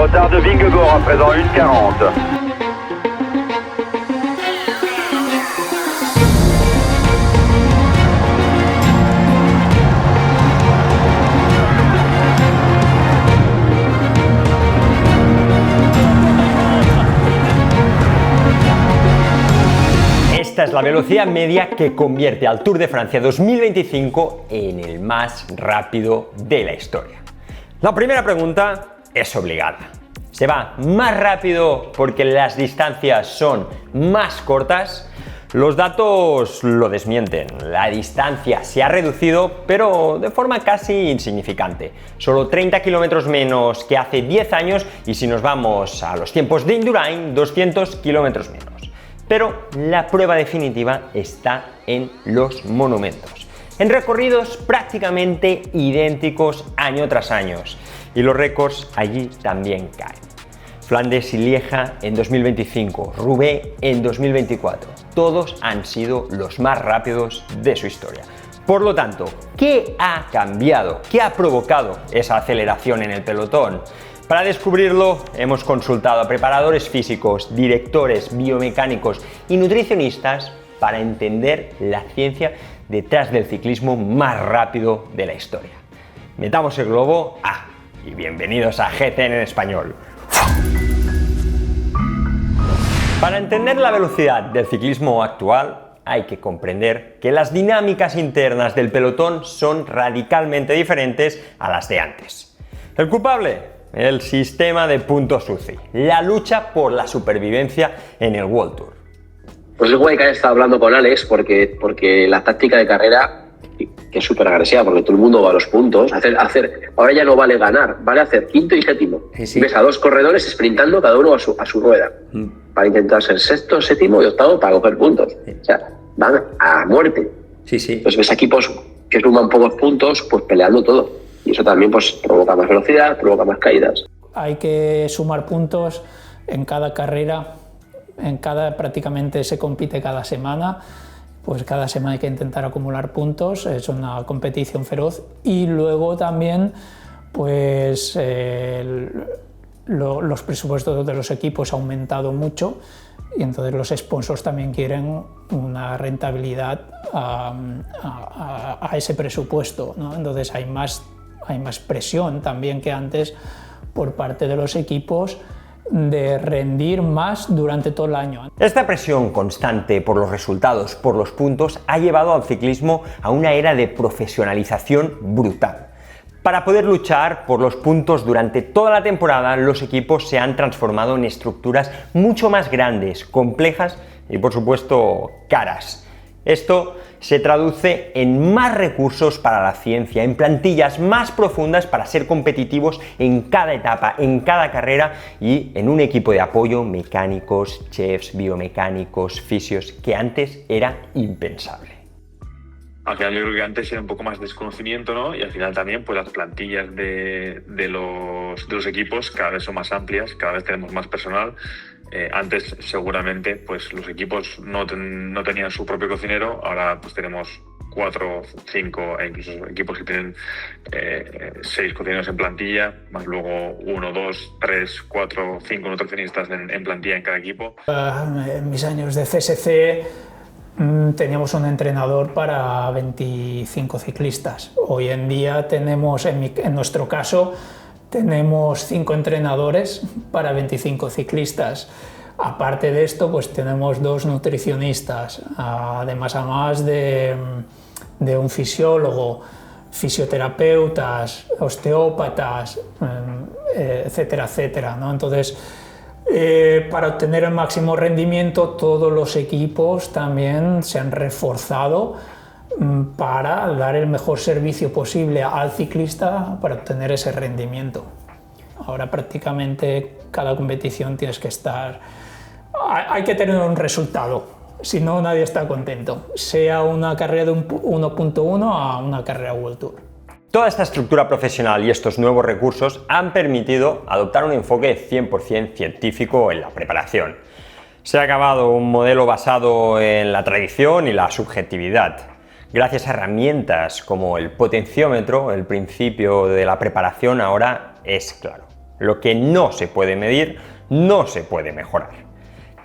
Retard de Vingegaard à présent 1,40. Esta es la velocidad media que convierte al Tour de Francia 2025 en el más rápido de la historia. La primera pregunta es obligada. ¿Se va más rápido porque las distancias son más cortas? Los datos lo desmienten. La distancia se ha reducido, pero de forma casi insignificante. Solo 30 kilómetros menos que hace 10 años y si nos vamos a los tiempos de Indurain, 200 kilómetros menos. Pero la prueba definitiva está en los monumentos, en recorridos prácticamente idénticos año tras año, y los récords allí también caen. Flandes y Lieja en 2025, Roubaix en 2024, todos han sido los más rápidos de su historia. Por lo tanto, ¿qué ha cambiado? ¿Qué ha provocado esa aceleración en el pelotón? Para descubrirlo, hemos consultado a preparadores físicos, directores, biomecánicos y nutricionistas para entender la ciencia detrás del ciclismo más rápido de la historia. Metamos el globo y bienvenidos a GCN en español. Para entender la velocidad del ciclismo actual, hay que comprender que las dinámicas internas del pelotón son radicalmente diferentes a las de antes. ¿El culpable? El sistema de puntos UCI, la lucha por la supervivencia en el World Tour. Pues es guay que haya estado hablando con Alex porque la táctica de carrera, que es súper agresiva, porque todo el mundo va a los puntos, ahora ya no vale ganar, vale hacer quinto y séptimo. Sí. Ves a dos corredores sprintando cada uno a su rueda, para intentar ser sexto, séptimo y octavo para coger puntos. O sea, van a muerte. Entonces ves equipos que suman pocos puntos, pues peleando todo. Y eso también pues provoca más velocidad, provoca más caídas. Hay que sumar puntos en cada carrera, prácticamente se compite cada semana, pues cada semana hay que intentar acumular puntos, es una competición feroz y luego también pues los presupuestos de los equipos han aumentado mucho y entonces los sponsors también quieren una rentabilidad a ese presupuesto, ¿no? Entonces hay más presión también que antes por parte de los equipos de rendir más durante todo el año. Esta presión constante por los resultados, por los puntos, ha llevado al ciclismo a una era de profesionalización brutal. Para poder luchar por los puntos durante toda la temporada, los equipos se han transformado en estructuras mucho más grandes, complejas y, por supuesto, caras. Esto se traduce en más recursos para la ciencia, en plantillas más profundas para ser competitivos en cada etapa, en cada carrera y en un equipo de apoyo, mecánicos, chefs, biomecánicos, fisios, que antes era impensable. Al final yo creo que antes era un poco más desconocimiento, ¿no? Y al final también pues las plantillas de los equipos cada vez son más amplias, cada vez tenemos más personal. Antes seguramente pues los equipos no tenían su propio cocinero, ahora pues tenemos 4, 5 e incluso equipos que tienen 6 cocineros en plantilla, más luego 1, 2, 3, 4, 5 nutricionistas en plantilla en cada equipo. En mis años de CSC teníamos un entrenador para 25 ciclistas. Hoy en día tenemos, en nuestro caso, tenemos 5 entrenadores para 25 ciclistas. Aparte de esto, pues tenemos 2 nutricionistas, además de un fisiólogo, fisioterapeutas, osteópatas, etcétera, etcétera, ¿no? Entonces, para obtener el máximo rendimiento, todos los equipos también se han reforzado para dar el mejor servicio posible al ciclista para obtener ese rendimiento. Ahora prácticamente cada competición tienes que estar... Hay que tener un resultado, si no nadie está contento, sea una carrera de 1.1 a una carrera World Tour. Toda esta estructura profesional y estos nuevos recursos han permitido adoptar un enfoque 100% científico en la preparación. Se ha acabado un modelo basado en la tradición y la subjetividad. Gracias a herramientas como el potenciómetro, el principio de la preparación ahora es claro. Lo que no se puede medir, no se puede mejorar.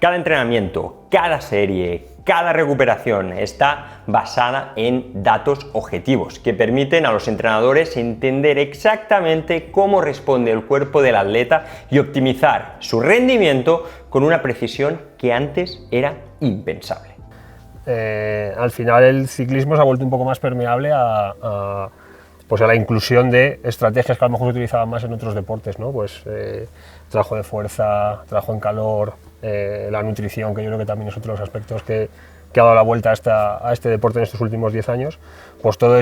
Cada entrenamiento, cada serie, cada recuperación está basada en datos objetivos que permiten a los entrenadores entender exactamente cómo responde el cuerpo del atleta y optimizar su rendimiento con una precisión que antes era impensable. Al final el ciclismo se ha vuelto un poco más permeable a la inclusión de estrategias que a lo mejor se utilizaban más en otros deportes, ¿no? Pues trabajo de fuerza, trabajo en calor, la nutrición, que yo creo que también es otro de los aspectos que ha dado la vuelta a este deporte en estos últimos 10 años. Pues todo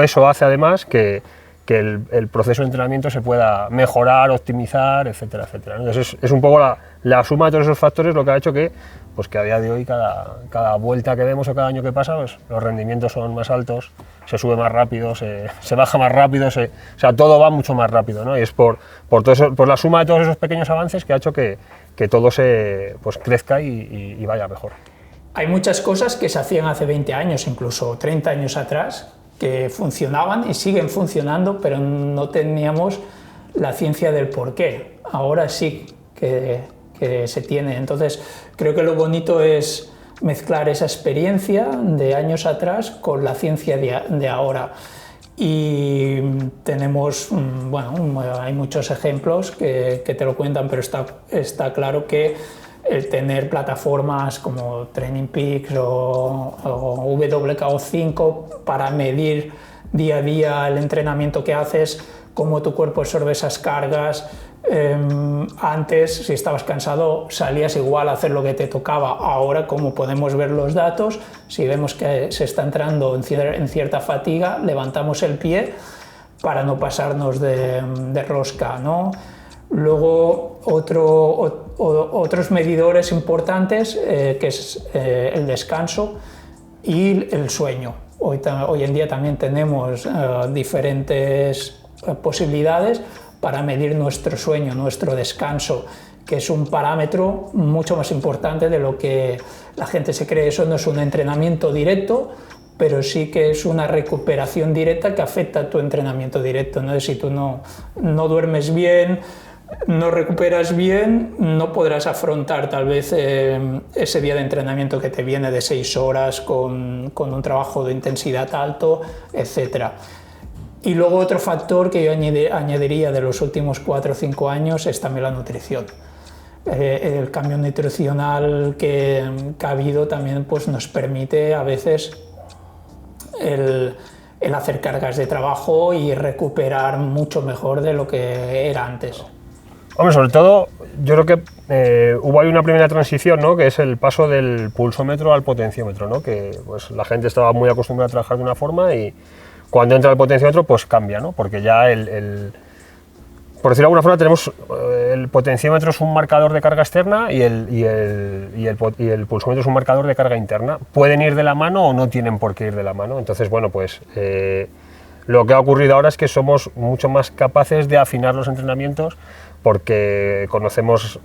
eso hace además que el proceso de entrenamiento se pueda mejorar, optimizar, etcétera, etcétera. Entonces es un poco la suma de todos esos factores lo que ha hecho que a día de hoy cada vuelta que vemos o cada año que pasa, pues, los rendimientos son más altos, se sube más rápido, se baja más rápido, o sea, todo va mucho más rápido, ¿no? Y es por todo eso, por la suma de todos esos pequeños avances que ha hecho que todo pues, crezca y vaya mejor. Hay muchas cosas que se hacían hace 20 años, incluso 30 años atrás, que funcionaban y siguen funcionando, pero no teníamos la ciencia del porqué. Ahora sí que se tiene. Entonces, creo que lo bonito es mezclar esa experiencia de años atrás con la ciencia de ahora. Y tenemos, bueno, hay muchos ejemplos que te lo cuentan, pero está claro que el tener plataformas como Training Peaks o WKO5 para medir día a día el entrenamiento que haces, cómo tu cuerpo absorbe esas cargas. Antes, si estabas cansado, salías igual a hacer lo que te tocaba. Ahora, como podemos ver los datos, si vemos que se está entrando en cierta fatiga, levantamos el pie para no pasarnos de rosca, ¿no? Luego, otros medidores importantes, que es el descanso y el sueño. Hoy en día también tenemos diferentes posibilidades para medir nuestro sueño, nuestro descanso, que es un parámetro mucho más importante de lo que la gente se cree. Eso no es un entrenamiento directo, pero sí que es una recuperación directa que afecta a tu entrenamiento directo, ¿no? Si tú no duermes bien, no recuperas bien, no podrás afrontar tal vez ese día de entrenamiento que te viene de 6 horas con un trabajo de intensidad alto, etc. Y luego otro factor que yo añadiría de los últimos 4 o 5 años es también la nutrición. El cambio nutricional que ha habido también pues, nos permite a veces el hacer cargas de trabajo y recuperar mucho mejor de lo que era antes. Hombre, sobre todo, yo creo que hubo ahí una primera transición, ¿no? Que es el paso del pulsómetro al potenciómetro, ¿no? Que pues, la gente estaba muy acostumbrada a trabajar de una forma y cuando entra el potenciómetro, pues cambia, ¿no? Porque ya por decirlo de alguna forma, tenemos el potenciómetro es un marcador de carga externa y el pulsómetro es un marcador de carga interna. Pueden ir de la mano o no tienen por qué ir de la mano. Entonces, bueno, pues lo que ha ocurrido ahora es que somos mucho más capaces de afinar los entrenamientos porque conocemos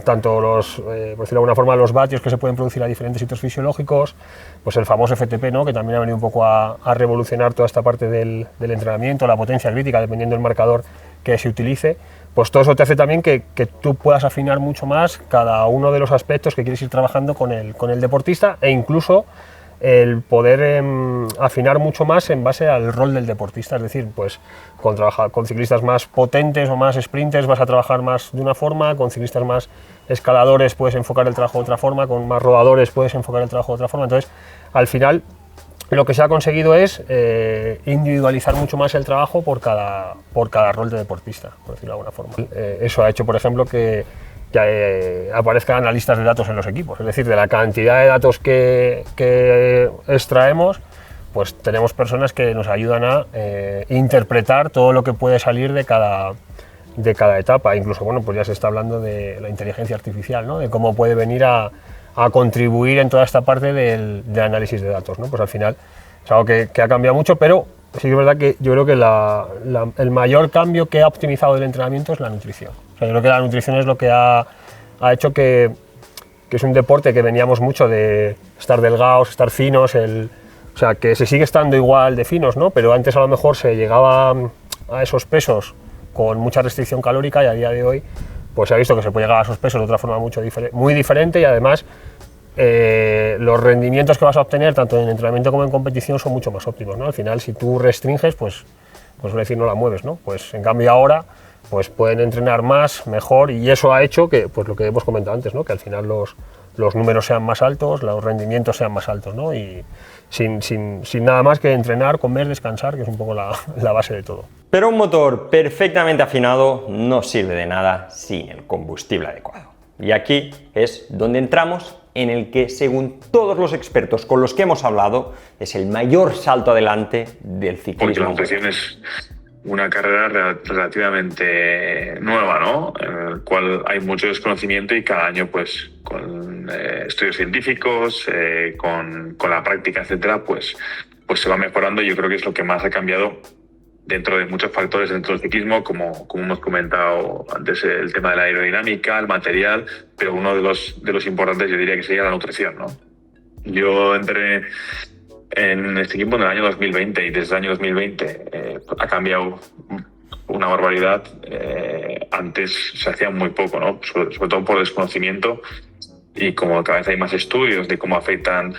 tanto por decirlo de alguna forma, los vatios que se pueden producir a diferentes hitos fisiológicos, pues el famoso FTP, ¿no? Que también ha venido un poco a revolucionar toda esta parte del entrenamiento, la potencia crítica, dependiendo del marcador que se utilice, pues todo eso te hace también que tú puedas afinar mucho más cada uno de los aspectos que quieres ir trabajando con el deportista e incluso el poder afinar mucho más en base al rol del deportista, es decir, pues con ciclistas más potentes o más sprinters vas a trabajar más de una forma, con ciclistas más escaladores puedes enfocar el trabajo de otra forma, con más rodadores puedes enfocar el trabajo de otra forma. Entonces, al final, lo que se ha conseguido es individualizar mucho más el trabajo por cada rol de deportista, por decirlo de alguna forma. Eso ha hecho, por ejemplo, que aparezcan analistas de datos en los equipos, es decir, de la cantidad de datos que extraemos, pues tenemos personas que nos ayudan a interpretar todo lo que puede salir de cada etapa. Incluso, bueno, pues ya se está hablando de la inteligencia artificial, ¿no? De cómo puede venir a contribuir en toda esta parte del análisis de datos, ¿no? Pues al final es algo que ha cambiado mucho, pero sí que es verdad que yo creo que el mayor cambio que ha optimizado el entrenamiento es la nutrición. O sea, yo creo que la nutrición es lo que ha hecho que es un deporte que veníamos mucho de estar delgados, estar finos, o sea, que se sigue estando igual de finos, ¿no? Pero antes a lo mejor se llegaba a esos pesos con mucha restricción calórica y a día de hoy pues se ha visto que se puede llegar a esos pesos de otra forma muy diferente y además los rendimientos que vas a obtener tanto en entrenamiento como en competición son mucho más óptimos, ¿no? Al final, si tú restringes, pues decir, no la mueves, ¿no? Pues en cambio ahora pues pueden entrenar más, mejor, y eso ha hecho que, pues lo que hemos comentado antes, ¿no? Que al final los números sean más altos, los rendimientos sean más altos, ¿no? Y sin nada más que entrenar, comer, descansar, que es un poco la base de todo. Pero un motor perfectamente afinado no sirve de nada sin el combustible adecuado. Y aquí es donde entramos en el que, según todos los expertos con los que hemos hablado, es el mayor salto adelante del ciclismo. Porque la nutrición es una carrera relativamente nueva, ¿no? En el cual hay mucho desconocimiento y cada año, pues, con estudios científicos, con la práctica, etcétera, pues se va mejorando. Yo creo que es lo que más ha cambiado dentro de muchos factores dentro del ciclismo, como hemos comentado antes, el tema de la aerodinámica, el material, pero uno de los importantes yo diría que sería la nutrición, ¿no? Yo entré en este equipo en el año 2020 y desde el año 2020 ha cambiado una barbaridad. Antes se hacía muy poco, ¿no? Sobre todo por desconocimiento, y como cada vez hay más estudios de cómo afectan.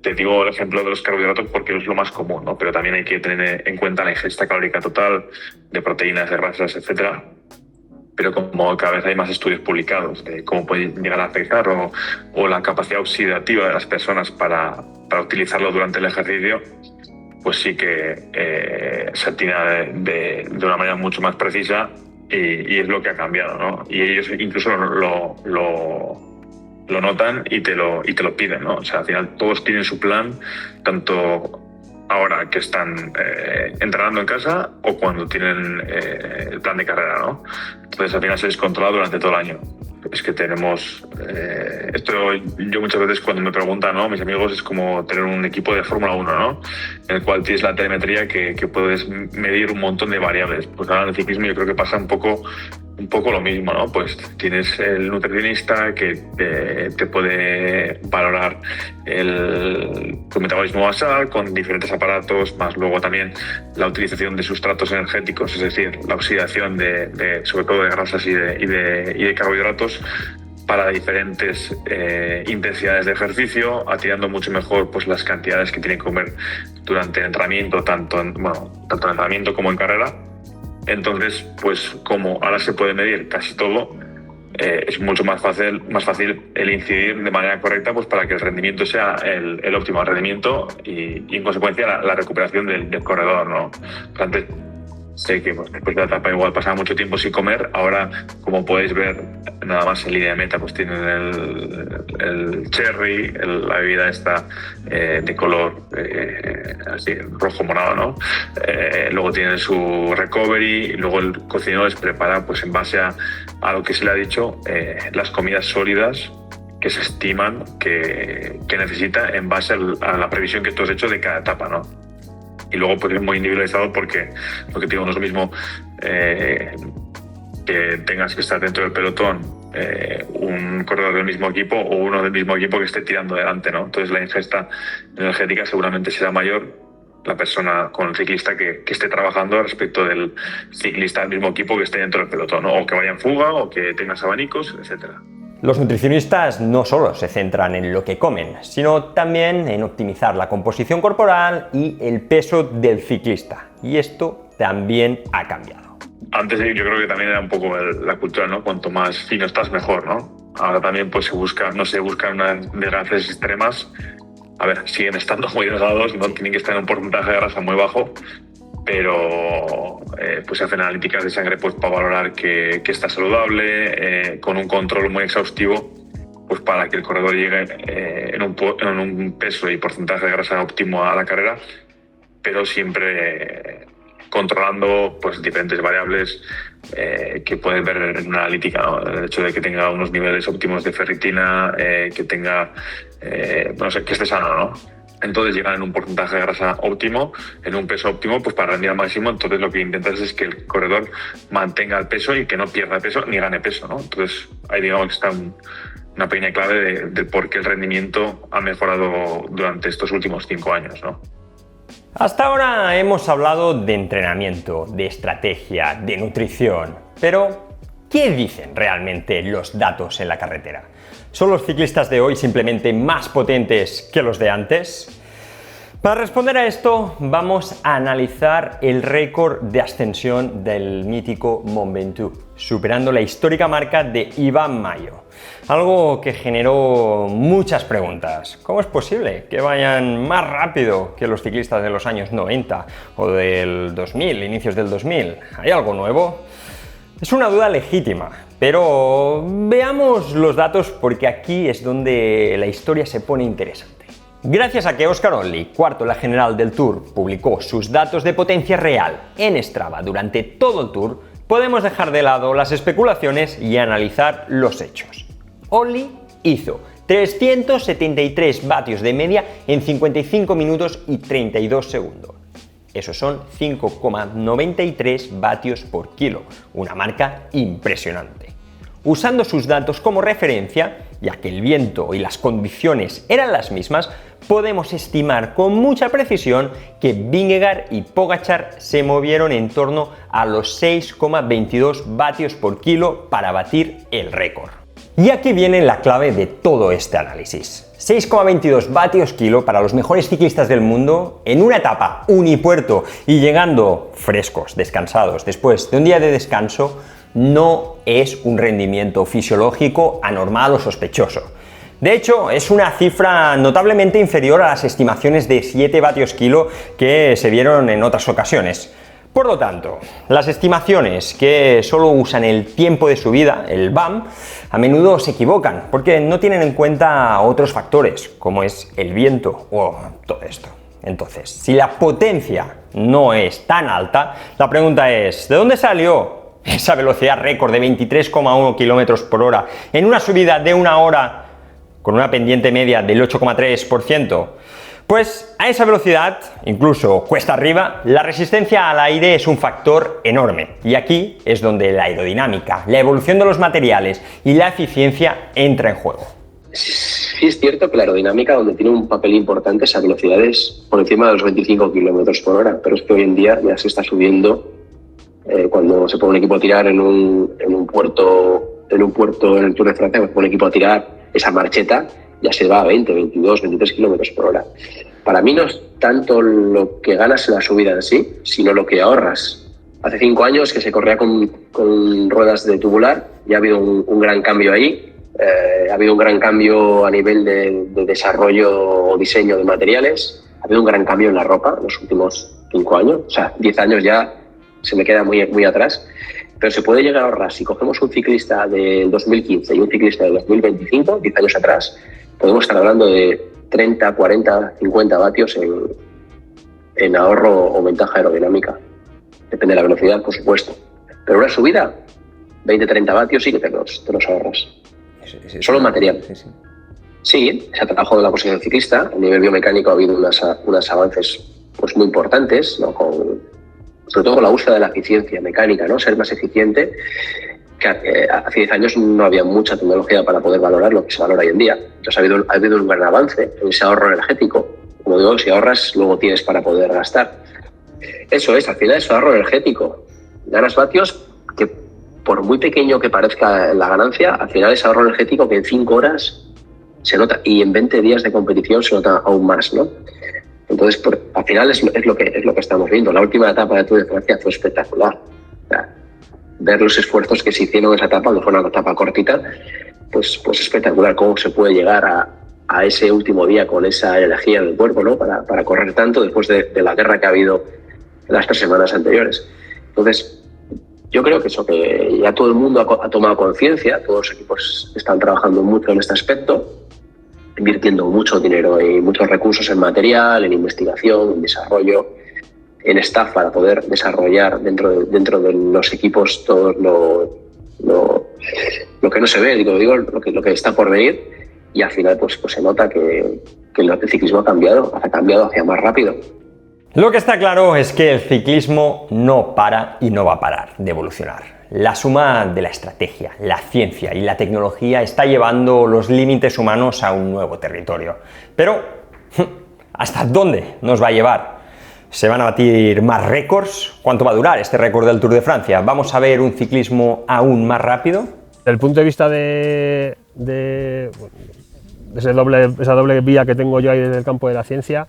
Te digo el ejemplo de los carbohidratos porque es lo más común, ¿no? Pero también hay que tener en cuenta la ingesta calórica total de proteínas, de grasas, etcétera. Pero como cada vez hay más estudios publicados de cómo puede llegar a afectar o la capacidad oxidativa de las personas para utilizarlo durante el ejercicio, pues sí que se atina de una manera mucho más precisa y es lo que ha cambiado, ¿no? Y ellos incluso lo notan y te lo piden, ¿no? O sea, al final todos tienen su plan, tanto ahora que están entrenando en casa o cuando tienen el plan de carrera, ¿no? Entonces al final se descontrola durante todo el año. Es que tenemos esto, yo muchas veces cuando me preguntan, ¿no? Mis amigos, es como tener un equipo de Fórmula 1, ¿no? En el cual tienes la telemetría que puedes medir un montón de variables. Pues ahora en el ciclismo yo creo que pasa un poco lo mismo, ¿no? Pues tienes el nutricionista que te puede valorar tu metabolismo basal con diferentes aparatos, más luego también la utilización de sustratos energéticos, es decir, la oxidación sobre todo de grasas y de carbohidratos para diferentes intensidades de ejercicio, atinando mucho mejor pues las cantidades que tiene que comer durante el entrenamiento, tanto en entrenamiento como en carrera. Entonces, pues como ahora se puede medir casi todo, es mucho más fácil el incidir de manera correcta, pues para que el rendimiento sea el óptimo rendimiento y en consecuencia la recuperación del corredor, ¿no? Antes sé que pues, después de la etapa igual pasaba mucho tiempo sin comer. Ahora, como podéis ver, nada más en línea de meta pues tienen el cherry, la bebida esta de color así rojo morado, ¿no? Luego tienen su recovery y luego el cocinero les prepara pues en base a lo que se le ha dicho las comidas sólidas que se estiman que necesita en base a la previsión que tú has hecho de cada etapa, ¿no? Y luego pues es muy individualizado porque lo que te digo, no es lo mismo que tengas que estar dentro del pelotón un corredor del mismo equipo o uno del mismo equipo que esté tirando delante, ¿no? Entonces la ingesta energética seguramente será mayor la persona con el ciclista que esté trabajando respecto del ciclista del mismo equipo que esté dentro del pelotón, ¿no? O que vaya en fuga o que tengas abanicos, etcétera. Los nutricionistas no solo se centran en lo que comen, sino también en optimizar la composición corporal y el peso del ciclista. Y esto también ha cambiado. Antes yo creo que también era un poco la cultura, ¿no? Cuanto más fino estás, mejor, ¿no? Ahora también pues se buscan unas delgadeces extremas. A ver, siguen estando muy delgados, no tienen que estar en un porcentaje de grasa muy bajo, pero pues se hacen analíticas de sangre pues para valorar que está saludable, con un control muy exhaustivo, pues para que el corredor llegue en un peso y porcentaje de grasa óptimo a la carrera, pero siempre controlando pues diferentes variables que puedes ver en una analítica, ¿no? El hecho de que tenga unos niveles óptimos de ferritina, que tenga, no sé, que esté sano, ¿no? Entonces llegan en un porcentaje de grasa óptimo, en un peso óptimo, pues para rendir al máximo. Entonces lo que intentas es que el corredor mantenga el peso y que no pierda peso ni gane peso, ¿no? Entonces ahí digamos que está una pequeña clave de por qué el rendimiento ha mejorado durante estos últimos 5 años, ¿no? Hasta ahora hemos hablado de entrenamiento, de estrategia, de nutrición, pero ¿qué dicen realmente los datos en la carretera? ¿Son los ciclistas de hoy simplemente más potentes que los de antes? Para responder a esto, vamos a analizar el récord de ascensión del mítico Mont Ventoux, superando la histórica marca de Iván Mayo. Algo que generó muchas preguntas. ¿Cómo es posible que vayan más rápido que los ciclistas de los años 90 o del 2000, inicios del 2000? ¿Hay algo nuevo? Es una duda legítima, pero veamos los datos porque aquí es donde la historia se pone interesante. Gracias a que Óscar Onley, cuarto en la general del Tour, publicó sus datos de potencia real en Strava durante todo el Tour, podemos dejar de lado las especulaciones y analizar los hechos. Onley hizo 373 vatios de media en 55 minutos y 32 segundos. Esos son 5,93 vatios por kilo, una marca impresionante. Usando sus datos como referencia, ya que el viento y las condiciones eran las mismas, podemos estimar con mucha precisión que Vingegaard y Pogačar se movieron en torno a los 6,22 vatios por kilo para batir el récord. Y aquí viene la clave de todo este análisis. 6,22 vatios kilo para los mejores ciclistas del mundo en una etapa unipuerto y llegando frescos, descansados, después de un día de descanso, no es un rendimiento fisiológico anormal o sospechoso. De hecho, es una cifra notablemente inferior a las estimaciones de 7 vatios kilo que se vieron en otras ocasiones. Por lo tanto, las estimaciones que solo usan el tiempo de subida, el VAM, a menudo se equivocan porque no tienen en cuenta otros factores, como es el viento o todo esto. Entonces, si la potencia no es tan alta, la pregunta es, ¿de dónde salió esa velocidad récord de 23,1 km por hora en una subida de una hora con una pendiente media del 8,3%? Pues a esa velocidad, incluso cuesta arriba, la resistencia al aire es un factor enorme. Y aquí es donde la aerodinámica, la evolución de los materiales y la eficiencia entra en juego. Sí es cierto que la aerodinámica, donde tiene un papel importante, esa velocidades por encima de los 25 km por hora, pero es que hoy en día ya se está subiendo. Cuando se pone un equipo a tirar en un puerto en el Tour de Francia, se pone un equipo a tirar esa marcheta, ya se va a 20, 22, 23 kilómetros por hora. Para mí no es tanto lo que ganas en la subida en sí, sino lo que ahorras. Hace 5 años que se corría con ruedas de tubular, ya ha habido un gran cambio ahí. Ha habido un gran cambio a nivel de desarrollo o diseño de materiales. Ha habido un gran cambio en la ropa en los últimos 5 años. O sea, 10 años ya se me queda muy atrás. Pero se puede llegar a ahorrar. Si cogemos un ciclista del 2015 y un ciclista del 2025, 10 años atrás, podemos estar hablando de 30, 40, 50 vatios en ahorro o ventaja aerodinámica. Depende de la velocidad, por supuesto. Pero una subida, 20, 30 vatios sí que te los ahorras. Solo en material. Sí, se ha trabajado en la posición ciclista. A nivel biomecánico ha habido unos avances pues, muy importantes, ¿no? Sobre todo con la búsqueda de la eficiencia mecánica, ¿no? Ser más eficiente. Que hace 10 años no había mucha tecnología para poder valorar lo que se valora hoy en día. Entonces ha habido un gran avance en ese ahorro energético. Como digo, si ahorras, luego tienes para poder gastar. Eso es, al final es ahorro energético. Ganas vatios que, por muy pequeño que parezca la ganancia, al final es ahorro energético que en 5 horas se nota y en 20 días de competición se nota aún más, ¿no? Entonces, al final es lo que estamos viendo. La última etapa de Tour de Francia fue espectacular. O sea, ver los esfuerzos que se hicieron en esa etapa, que fue una etapa cortita, pues espectacular cómo se puede llegar a ese último día con esa energía del cuerpo, ¿no? Para correr tanto después de la guerra que ha habido en las 3 semanas anteriores. Entonces, yo creo que que ya todo el mundo ha tomado conciencia, todos los equipos están trabajando mucho en este aspecto, invirtiendo mucho dinero y muchos recursos en material, en investigación, en desarrollo, en staff para poder desarrollar dentro de los equipos todo lo que no se ve, digo lo que está por venir, y al final pues se nota que el ciclismo ha cambiado hacia más rápido. Lo que está claro es que el ciclismo no para y no va a parar de evolucionar. La suma de la estrategia, la ciencia y la tecnología está llevando los límites humanos a un nuevo territorio. Pero, ¿hasta dónde nos va a llevar? ¿Se van a batir más récords? ¿Cuánto va a durar este récord del Tour de Francia? ¿Vamos a ver un ciclismo aún más rápido? Desde el punto de vista de esa doble vía que tengo yo ahí desde el campo de la ciencia,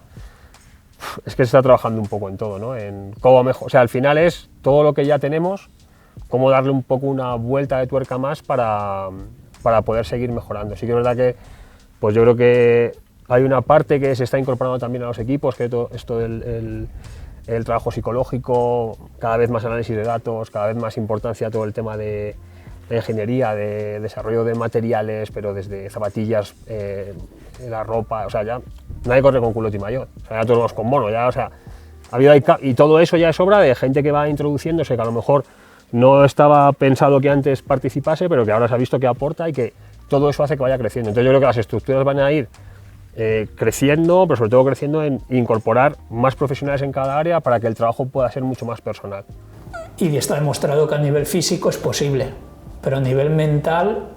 es que se está trabajando un poco en todo, ¿no? En cómo mejor, o sea, al final es todo lo que ya tenemos, cómo darle un poco una vuelta de tuerca más para poder seguir mejorando. Sí que es verdad que pues yo creo que hay una parte que se está incorporando también a los equipos, que esto del trabajo psicológico, cada vez más análisis de datos, cada vez más importancia a todo el tema de ingeniería, de desarrollo de materiales, pero desde zapatillas, la ropa, o sea, ya nadie corre con culotte y maillot, o sea, ya todos con mono, ya, o sea, y todo eso ya es obra de gente que va introduciéndose, que a lo mejor no estaba pensado que antes participase, pero que ahora se ha visto que aporta y que todo eso hace que vaya creciendo. Entonces yo creo que las estructuras van a ir creciendo, pero sobre todo creciendo en incorporar más profesionales en cada área para que el trabajo pueda ser mucho más personal. Y está demostrado que a nivel físico es posible, pero a nivel mental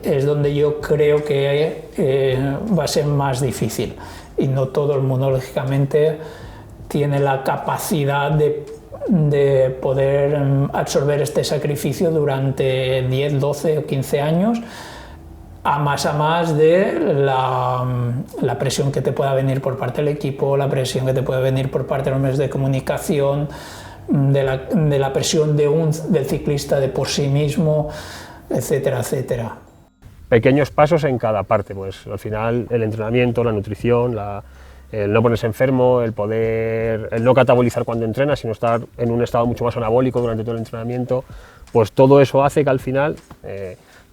es donde yo creo que va a ser más difícil. Y no todo el mundo, lógicamente, tiene la capacidad de poder absorber este sacrificio durante 10, 12 o 15 años, a más de la presión que te pueda venir por parte del equipo, la presión que te puede venir por parte de los medios de comunicación, de la presión del ciclista de por sí mismo, etcétera, etcétera. Pequeños pasos en cada parte, pues al final el entrenamiento, la nutrición, el no ponerse enfermo, el no catabolizar cuando entrenas, sino estar en un estado mucho más anabólico durante todo el entrenamiento, pues todo eso hace que al final,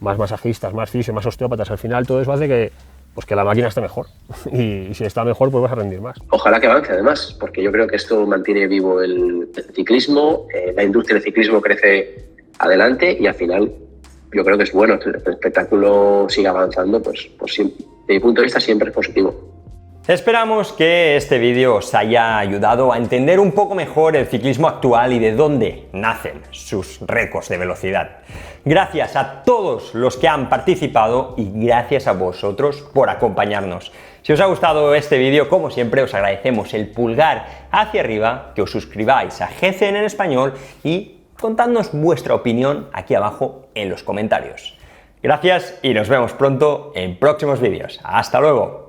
más masajistas, más fisio, más osteópatas, al final todo eso hace que la máquina esté mejor y si está mejor pues vas a rendir más. Ojalá que avance además, porque yo creo que esto mantiene vivo el ciclismo, la industria del ciclismo crece adelante y al final yo creo que es bueno que el espectáculo siga avanzando, pues siempre, desde mi punto de vista siempre es positivo. Esperamos que este vídeo os haya ayudado a entender un poco mejor el ciclismo actual y de dónde nacen sus récords de velocidad. Gracias a todos los que han participado y gracias a vosotros por acompañarnos. Si os ha gustado este vídeo, como siempre, os agradecemos el pulgar hacia arriba, que os suscribáis a GCN en español y contadnos vuestra opinión aquí abajo en los comentarios. Gracias y nos vemos pronto en próximos vídeos. ¡Hasta luego!